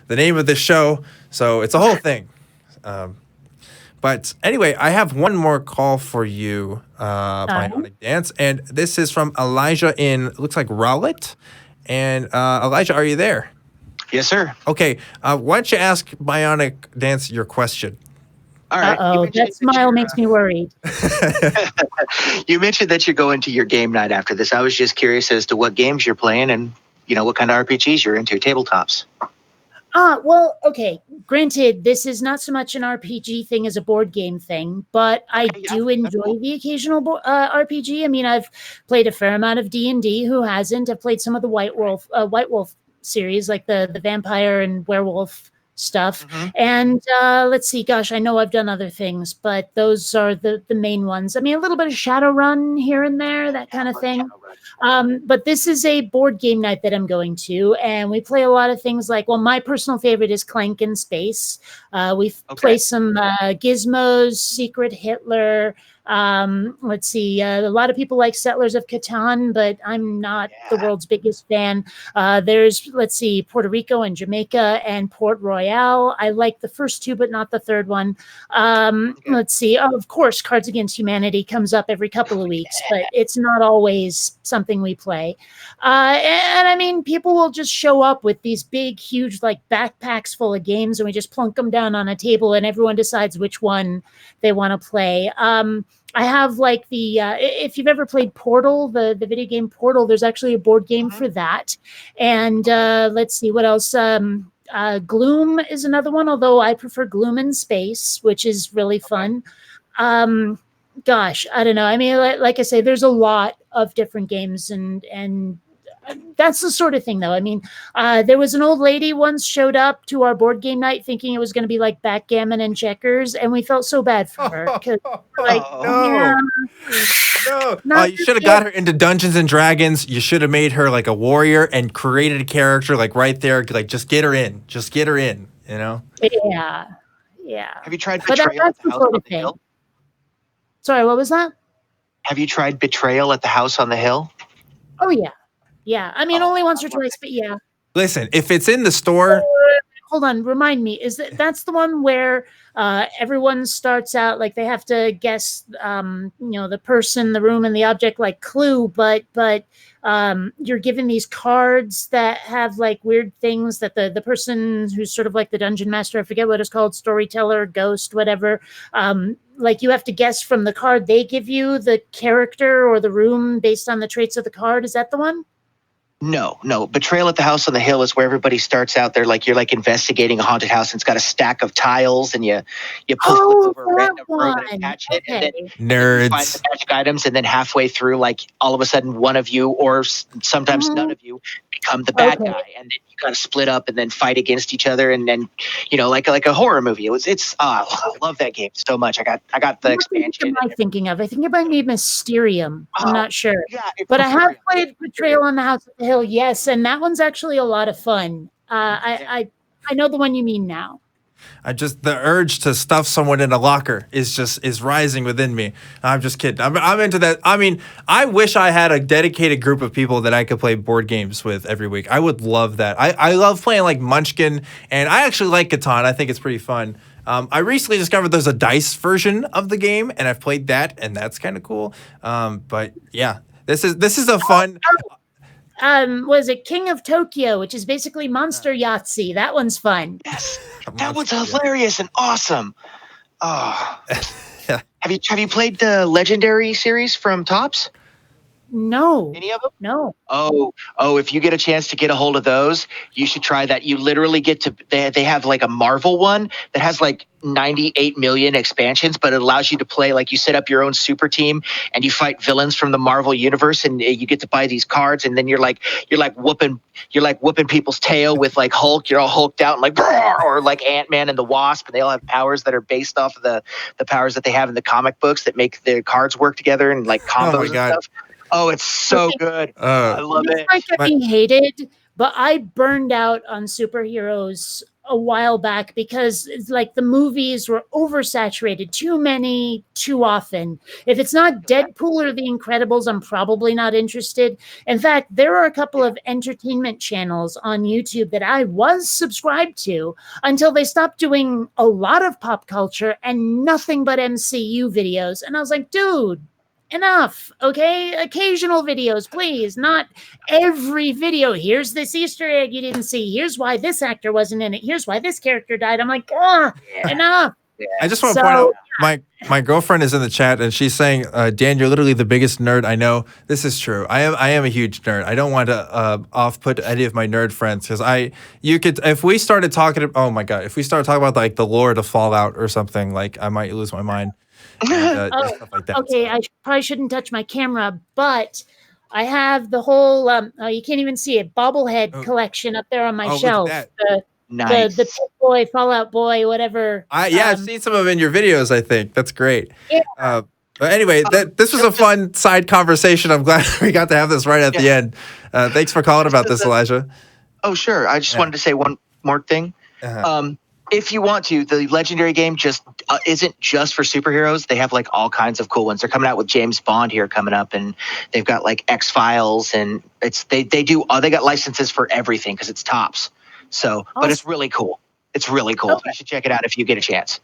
the name of the show. So it's a whole thing. But anyway, I have one more call for you, Bionic Dance, and this is from Elijah in, looks like Rowlet. And Elijah, are you there? Yes, sir. Okay, why don't you ask Bionic Dance your question? All right. Uh-oh, that smile makes me worried. You mentioned that you're going to your game night after this. I was just curious as to what games you're playing and, what kind of RPGs you're into, tabletops. Well, okay. Granted, this is not so much an RPG thing as a board game thing, but I do enjoy the occasional RPG. I mean, I've played a fair amount of D&D. Who hasn't? I've played some of the White Wolf series, like the vampire and werewolf stuff. And let's see, gosh, I know I've done other things, but those are the main ones. I mean, a little bit of Shadowrun here and there, that kind of thing. But this is a board game night that I'm going to, and we play a lot of things like, well, my personal favorite is Clank in Space. We play some Gizmos, Secret Hitler. Let's see, a lot of people like Settlers of Catan, but I'm not the world's biggest fan. There's, let's see, Puerto Rico and Jamaica and Port Royale. I like the first two, but not the third one. Let's see, of course, Cards Against Humanity comes up every couple of weeks, but it's not always something we play. And I mean, people will just show up with these big, huge, like backpacks full of games, and we just plunk them down on a table, and everyone decides which one they want to play. I have like the, if you've ever played Portal, the video game Portal, there's actually a board game for that. And let's see what else. Gloom is another one, although I prefer Gloom in Space, which is really fun. Gosh, I don't know. I mean, like I say, there's a lot of different games, and that's the sort of thing, though. I mean, there was an old lady once showed up to our board game night thinking it was going to be like backgammon and checkers, and we felt so bad for her. Like, no. You should have got her into Dungeons and Dragons. You should have made her like a warrior and created a character like right there. Like, just get her in. Just get her in, Yeah. Have you tried Betrayal at the House on the Hill? Sorry, what was that? Have you tried Betrayal at the House on the Hill? Oh, yeah. Yeah, I mean, only once or twice, but yeah. Listen, if it's in the store... Hold on, remind me. That's the one where everyone starts out, like they have to guess, the person, the room, and the object, like Clue, but you're given these cards that have like weird things that the person who's sort of like the dungeon master, I forget what it's called, storyteller, ghost, whatever, like you have to guess from the card they give you the character or the room based on the traits of the card. Is that the one? No. Betrayal at the House on the Hill is where everybody starts out there like you're like investigating a haunted house, and it's got a stack of tiles, and you flip over a random room and attach it, and then nerds you find the magic items, and then halfway through, like all of a sudden, one of you or sometimes none of you become the bad guy, and then you got to split up and then fight against each other, and then like a horror movie. I love that game so much. I got the expansion. What am I thinking of? I think it might be Mysterium. I'm not sure, but I have played Betrayal on the House of the Hill, yes, and that one's actually a lot of fun. I know the one you mean now. The urge to stuff someone in a locker is rising within me. I'm just kidding. I'm into that. I mean, I wish I had a dedicated group of people that I could play board games with every week. I would love that. I love playing like Munchkin, and I actually like Catan. I think it's pretty fun. I recently discovered there's a dice version of the game, and I've played that, and that's kind of cool. But yeah, this is a fun. Was it King of Tokyo, which is basically Monster Yahtzee? That one's fun. Yes, that one's hilarious and awesome. Oh, have you played the Legendary series from Topps? No. Any of them? No. Oh, if you get a chance to get a hold of those, you should try that. You literally get to, they have like a Marvel one that has like 98 million expansions, but it allows you to play, like you set up your own super team and you fight villains from the Marvel universe, and you get to buy these cards, and then you're like whooping people's tail with like Hulk. You're all hulked out and like, or like Ant-Man and the Wasp, and they all have powers that are based off of the powers that they have in the comic books that make their cards work together and like combos and stuff. Oh, it's so good. I love it. It's like being hated, but I burned out on superheroes a while back because it's like the movies were oversaturated, too many, too often. If it's not Deadpool or The Incredibles, I'm probably not interested. In fact, there are a couple of entertainment channels on YouTube that I was subscribed to until they stopped doing a lot of pop culture and nothing but MCU videos. And I was like, dude, enough, okay? Occasional videos, please, not every video. Here's this Easter egg you didn't see. Here's why this actor wasn't in it. Here's why this character died. I'm like, enough. I just want to point out, my girlfriend is in the chat and she's saying, Dan, you're literally the biggest nerd I know. This is true. I am a huge nerd. I don't want to off-put any of my nerd friends because if we started talking about like the lore of Fallout or something, like I might lose my mind. And, stuff like that. Okay, I probably shouldn't touch my camera, but I have the whole you can't even see it, bobblehead collection up there on my shelf. Nice. The Pit Boy, Fallout Boy, whatever. I've seen some of them in your videos, I think. That's great. Yeah. But anyway, this was a fun side conversation. I'm glad we got to have this right at the end. Thanks for calling about this, Elijah. Oh, sure. I just wanted to say one more thing. If you want to, the Legendary game just isn't just for superheroes. They have like all kinds of cool ones. They're coming out with James Bond here coming up, and they've got like X-Files, and they got licenses for everything because it's tops. So, but it's really cool. It's really cool. Okay. You should check it out if you get a chance.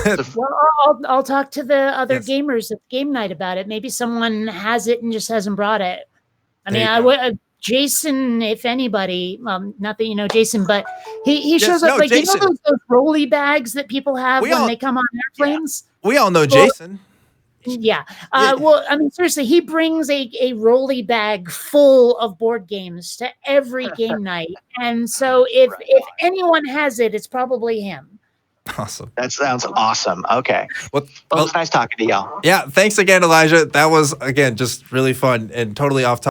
Well, I'll talk to the other gamers at game night about it. Maybe someone has it and just hasn't brought it. I mean, I would. Jason, if anybody, not that you know Jason, but he shows up like Jason. You know those rolly bags that people have when they come on airplanes. Yeah. We all know Jason. Yeah. Well, I mean, seriously, he brings a rolly bag full of board games to every game night, and so if anyone has it, it's probably him. Awesome. That sounds awesome. Okay. Well, it's nice talking to y'all. Yeah. Thanks again, Elijah. That was again just really fun and totally off topic.